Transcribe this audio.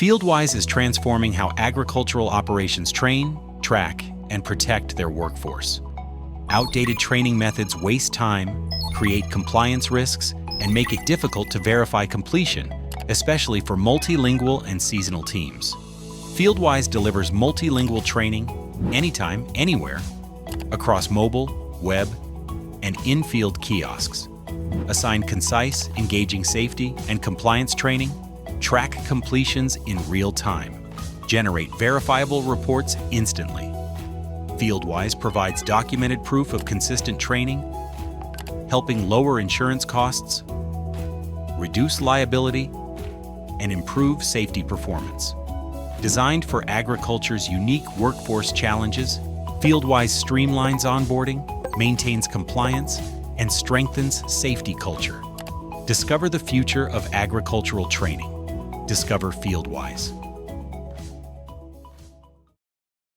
FieldWise is transforming how agricultural operations train, track, and protect their workforce. Outdated training methods waste time, create compliance risks, and make it difficult to verify completion, especially for multilingual and seasonal teams. FieldWise delivers multilingual training anytime, anywhere, across mobile, web, and in-field kiosks. Assign concise, engaging safety and compliance training, track completions in real time, generate verifiable reports instantly. FieldWise provides documented proof of consistent training, helping lower insurance costs, reduce liability, and improve safety performance. Designed for agriculture's unique workforce challenges, FieldWise streamlines onboarding, maintains compliance, and strengthens safety culture. Discover the future of agricultural training. Discover FieldWise.